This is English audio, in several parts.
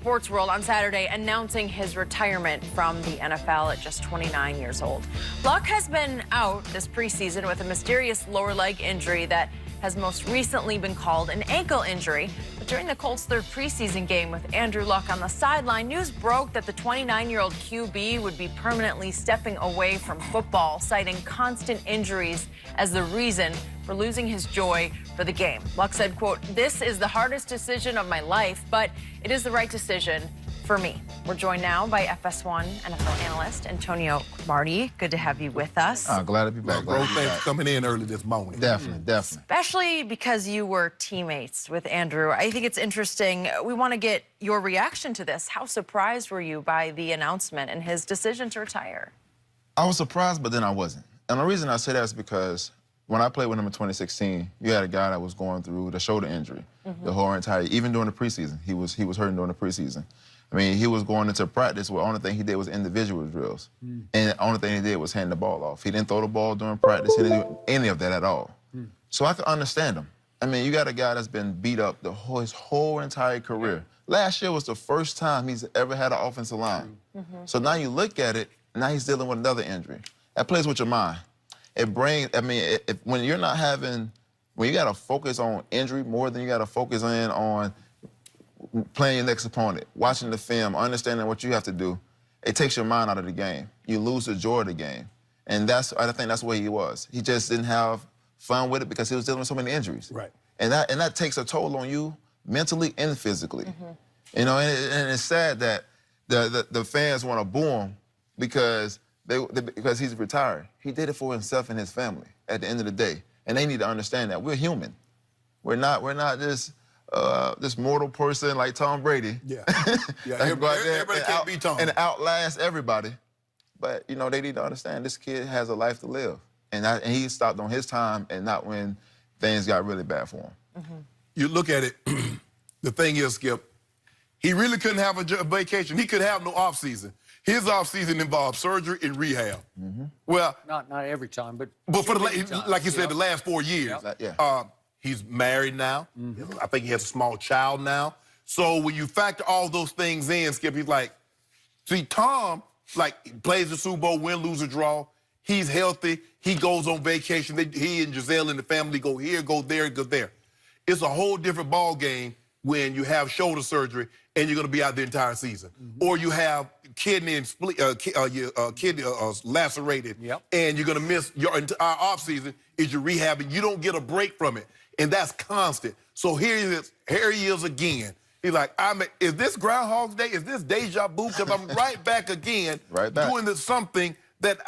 sports world on Saturday announcing his retirement from the NFL at just 29 years old. Luck has been out this preseason with a mysterious lower leg injury that has most recently been called an ankle injury. But during the Colts' third preseason game with Andrew Luck on the sideline, news broke that the 29-year-old QB would be permanently stepping away from football, citing constant injuries as the reason for losing his joy for the game. Luck said, quote, "This is the hardest decision of my life, but it is the right decision for me." We're joined now by FS1 NFL analyst Antonio Cromartie. Good to have you with us. Glad to be back. Bro, thanks for coming in early this morning. Definitely. Especially because you were teammates with Andrew. I think it's interesting. We want to get your reaction to this. How surprised were you by the announcement and his decision to retire? I was surprised, but then I wasn't. And the reason I say that is because when I played with him in 2016, you had a guy that was going through the shoulder injury the whole entire, even during the preseason. He was hurting during the preseason. I mean, he was going into practice where the only thing he did was individual drills. And the only thing he did was hand the ball off. He didn't throw the ball during practice. He didn't do any of that at all. So I could understand him. I mean, you got a guy that's been beat up his whole entire career. Last year was the first time he's ever had an offensive line. So now you look at it, now he's dealing with another injury. That plays with your mind. It brings, I mean, when you're not having, when you got to focus on injury more than you got to focus in on playing your next opponent, watching the film, understanding what you have to do, it takes your mind out of the game. You lose the joy of the game. And I think that's where he was. He just didn't have fun with it because he was dealing with so many injuries. Right. And that takes a toll on you mentally and physically. You know, and it's sad that the fans want to boo him because he's retired. He did it for himself and his family at the end of the day. And they need to understand that we're human. We're not just this mortal person like Tom Brady. Yeah. Everybody can't beat Tom. And outlast everybody. But, you know, they need to understand this kid has a life to live. And he stopped on his time and not when things got really bad for him. You look at it, the thing is, Skip, he really couldn't have a vacation. He could have no off season. His offseason involved surgery and rehab. Well, not every time, but for like you said, the last 4 years. He's married now. I think he has a small child now. So when you factor all those things in, Skip, he's like, see, Tom, like, plays the Super Bowl, win, lose, or draw. He's healthy. He goes on vacation. He and Giselle and the family go here, go there, go there. It's a whole different ball game when you have shoulder surgery and you're going to be out the entire season. Or you have kidney and kidney lacerated, and you're going to miss your entire offseason is your rehab, and you don't get a break from it. And that's constant. So here he is again. He's like, is this Groundhog's Day? Is this deja vu? Because I'm right back again doing something that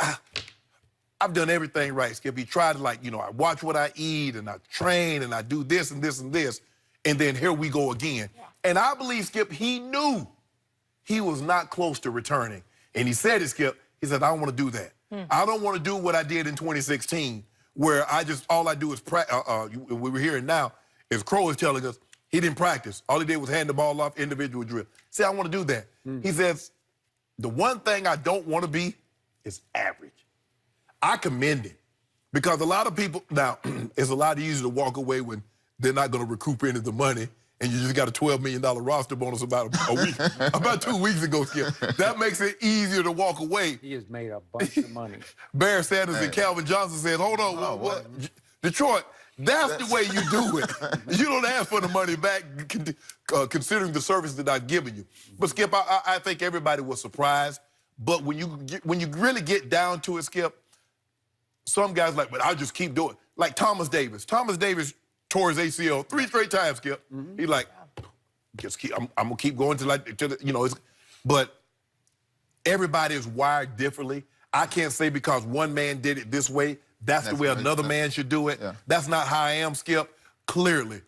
I've done everything right, Skip. He tried to, like, you know, I watch what I eat, and I train, and I do this and this and this, and then here we go again. And I believe, Skip, he knew he was not close to returning. And he said it, Skip, he said, I don't want to do that. I don't want to do what I did in 2016, where all I do is we were hearing now, is Crow is telling us he didn't practice. All he did was hand the ball off, individual drill. See, I want to do that. He says, the one thing I don't want to be is average. I commend it. Because a lot of people, now, it's a lot easier to walk away when they're not going to recoup any of the money, and you just got a $12 million roster bonus about a week, about 2 weeks ago, Skip. That makes it easier to walk away. He has made a bunch of money. Barry Sanders and Calvin Johnson said, hold on, what? Detroit, that's the way you do it. You don't ask for the money back considering the service that I've given you. But, Skip, I think everybody was surprised. But when you really get down to it, Skip, some guys like, but I'll just keep doing it. Like Thomas Davis. Thomas Davis tore his ACL 3 straight times, Skip. He's like, I'm gonna keep going but everybody is wired differently. I can't say because one man did it this way, that's the way another man should do it. That's not how I am, Skip. Clearly,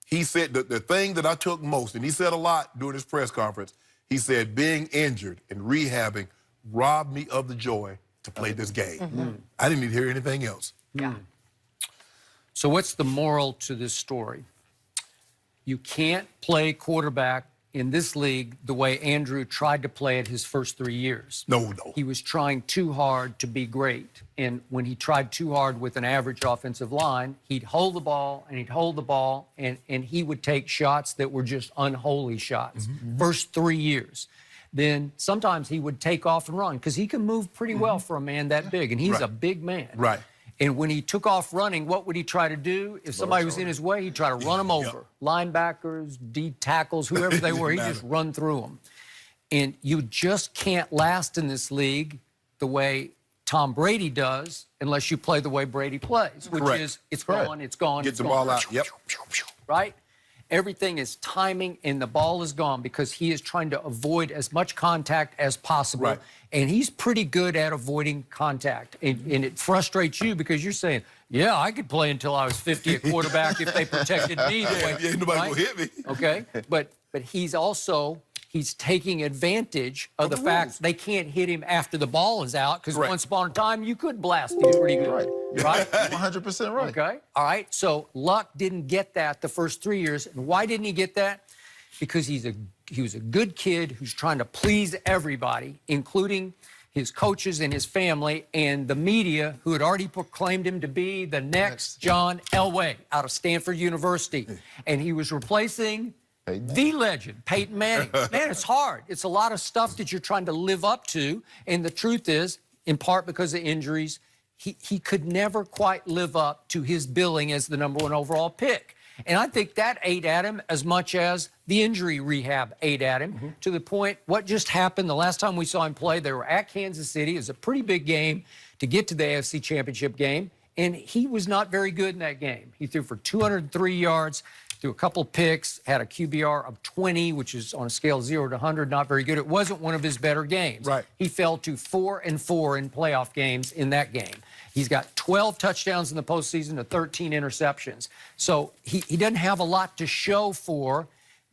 he said the thing that I took most, and he said a lot during his press conference, he said being injured and rehabbing robbed me of the joy to play this game. I didn't need to hear anything else. So what's the moral to this story? You can't play quarterback in this league the way Andrew tried to play it his first 3 years. No. He was trying too hard to be great. And when he tried too hard with an average offensive line, he'd hold the ball and he'd hold the ball, and he would take shots that were just unholy shots. First 3 years. Then sometimes he would take off and run because he can move pretty well for a man that big, and he's a big man. Right. And when he took off running, what would he try to do? If somebody was in his way, he'd try to run them over. Linebackers, D tackles, whoever they were, he'd just run through them. And you just can't last in this league the way Tom Brady does unless you play the way Brady plays, which is it's gone, it's gone, Get the ball out. Yep. Right? Everything is timing, and the ball is gone because he is trying to avoid as much contact as possible. Right. And he's pretty good at avoiding contact. And it frustrates you because you're saying, yeah, I could play until I was 50 at quarterback if they protected me. Yeah, nobody will hit me. Okay? But he's taking advantage of the fact they can't hit him after the ball is out because once upon a time you could blast him pretty good. Right? 100% right. Okay. All right. So Luck didn't get that the first 3 years. And why didn't he get that? Because he was a good kid who's trying to please everybody, including his coaches and his family and the media, who had already proclaimed him to be the next John Elway out of Stanford University. And he was replacing the legend, Peyton Manning. Man, it's hard. It's a lot of stuff that you're trying to live up to. And the truth is, in part because of injuries, he could never quite live up to his billing as the #1 overall pick. And I think that ate at him as much as the injury rehab ate at him, to the point what just happened the last time we saw him play, they were at Kansas City. It was a pretty big game to get to the AFC Championship game, and he was not very good in that game. He threw for 203 yards, threw a couple picks, had a QBR of 20, which is on a scale of 0 to 100, not very good. It wasn't one of his better games. Right. He fell to 4-4 in playoff games in that game. He's got 12 touchdowns in the postseason to 13 interceptions. So he doesn't have a lot to show for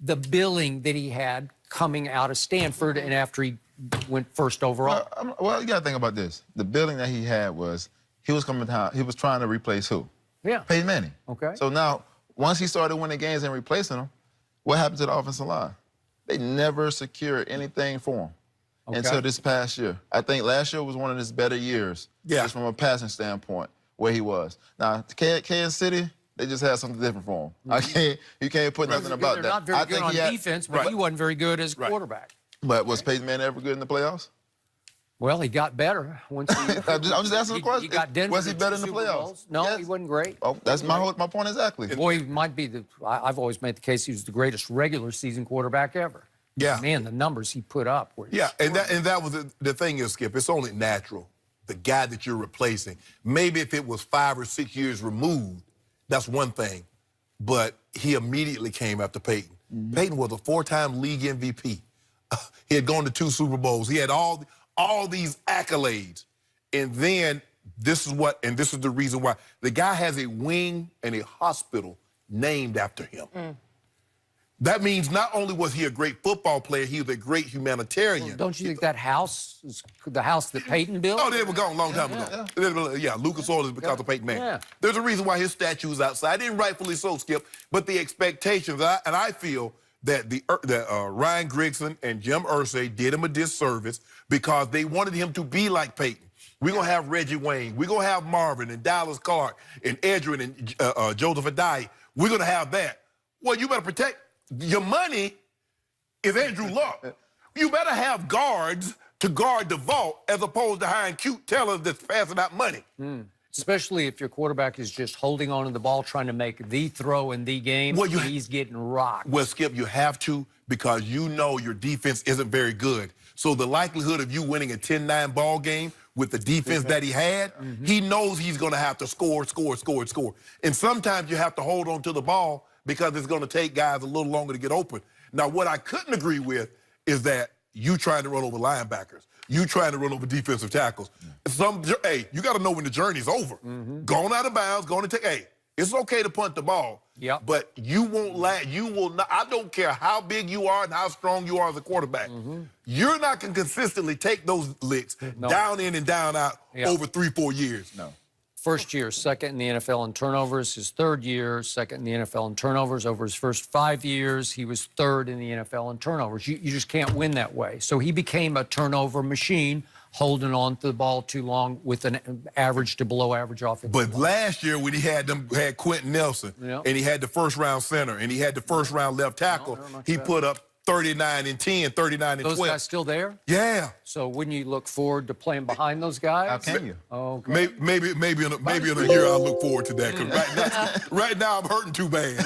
the billing that he had coming out of Stanford and after he went first overall. Well, you got to think about this. The billing that he had was he was trying to replace who? Yeah. Peyton Manning. Okay. So now, once he started winning games and replacing them, what happened to the offensive line? They never secured anything for him until this past year. I think last year was one of his better years, just from a passing standpoint, where he was. Now, Kansas City, they just had something different for him. You can't put nothing about that. They're not very good on defense, but he wasn't very good as quarterback. But was Peyton Manning ever good in the playoffs? Well, he got better once he. I'm just asking the question. He got Denver. Was he better in the playoffs? No, he wasn't great. Oh, that's my point exactly. Boy, he might be I've always made the case he was the greatest regular season quarterback ever. Yeah. Man, the numbers he put up were. Yeah, and that was the thing is, Skip, it's only natural. The guy that you're replacing, maybe if it was 5 or 6 years removed, that's one thing. But he immediately came after Peyton. Peyton was a 4-time league MVP. He had gone to 2 Super Bowls. He had all these accolades. And then this is the reason why. The guy has a wing and a hospital named after him. That means not only was he a great football player, he was a great humanitarian. Well, don't you think that house is the house that Peyton built? Oh, they were gone a long time ago. Yeah, Lucas Oil is because of Peyton Manning. Yeah. There's a reason why his statue is outside, and rightfully so, Skip. But the expectations, and I feel that Ryan Grigson and Jim Irsay did him a disservice because they wanted him to be like Peyton. We're going to have Reggie Wayne. We're going to have Marvin and Dallas Clark and Edgerrin and Joseph Adai. We're going to have that. Well, you better protect. Your money is Andrew Luck. You better have guards to guard the vault as opposed to hiring cute tellers that's passing out money. Especially if your quarterback is just holding on to the ball, trying to make the throw in the game, and he's getting rocked. Well, Skip, you have to because you know your defense isn't very good. So the likelihood of you winning a 10-9 ball game with the defense that he had, he knows he's going to have to score. And sometimes you have to hold on to the ball because it's going to take guys a little longer to get open. Now, what I couldn't agree with is that you trying to run over linebackers. You trying to run over defensive tackles. Hey, you got to know when the journey's over. Going out of bounds, going to take, hey, it's okay to punt the ball. But you won't you will not, I don't care how big you are and how strong you are as a quarterback. You're not going to consistently take those licks down in and down out over 3-4 years. First year, second in the NFL in turnovers. His third year, second in the NFL in turnovers. Over his first 5 years, he was third in the NFL in turnovers. You just can't win that way. So he became a turnover machine, holding on to the ball too long with an average to below average offense. But last year when he had Quentin Nelson, and he had the first-round center, and he had the first-round left tackle, he put up 39 and 10, 39 and 12. Those guys still there? Yeah. So wouldn't you look forward to playing behind those guys? How can you? Oh, okay. Maybe in a year I'll look forward to that. Because right now I'm hurting too bad.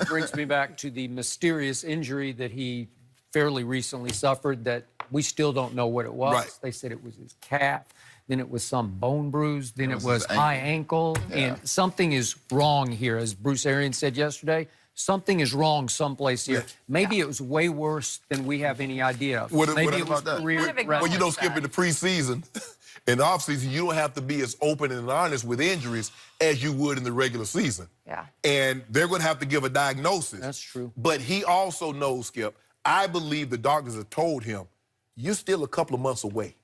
Brings me back to the mysterious injury that he fairly recently suffered that we still don't know what it was. Right. They said it was his calf, then it was some bone bruise, then it was high ankle, and something is wrong here. As Bruce Arians said yesterday, something is wrong someplace here. Maybe it was way worse than we have any idea of. Maybe it was career. Well, you don't skip in the preseason. In the offseason, you don't have to be as open and honest with injuries as you would in the regular season. Yeah. And they're going to have to give a diagnosis. That's true. But he also knows, Skip, I believe the doctors have told him, you're still a couple of months away.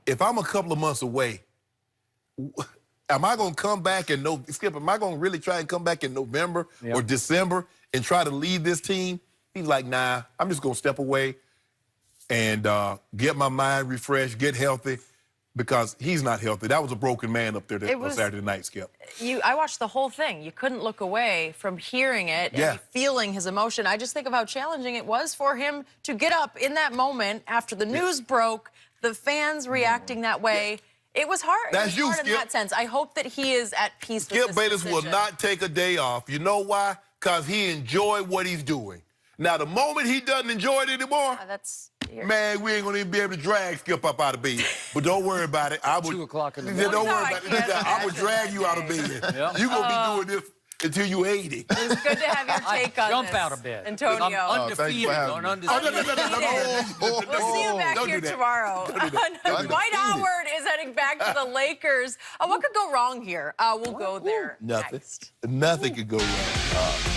If I'm a couple of months away, am I going to come back and Skip, am I going to really try and come back in November or December and try to lead this team? He's like, nah, I'm just going to step away and get my mind refreshed, get healthy, because he's not healthy. That was a broken man up there on Saturday night, Skip. I watched the whole thing. You couldn't look away from hearing it and feeling his emotion. I just think of how challenging it was for him to get up in that moment after the news broke, the fans reacting that way. It was hard. That's you, hard Skip. in that sense. I hope that he is at peace with Skip this Bayless decision. will not take a day off. You know why? Because he enjoyed what he's doing. Now, the moment he doesn't enjoy it anymore, man, we ain't going to even be able to drag Skip up out of bed. But don't worry about it. 2 o'clock in the morning. Don't worry about it. I'm going to drag you out of bed. You're going to be doing this until you 80. It was good to have your take on jump this, out of bed. Antonio. I'm undefeated on Undisputed. We'll see you back here tomorrow. Dwight Howard is heading back to the Lakers. What could go wrong here? We'll go there Nothing. next. Nothing could go wrong.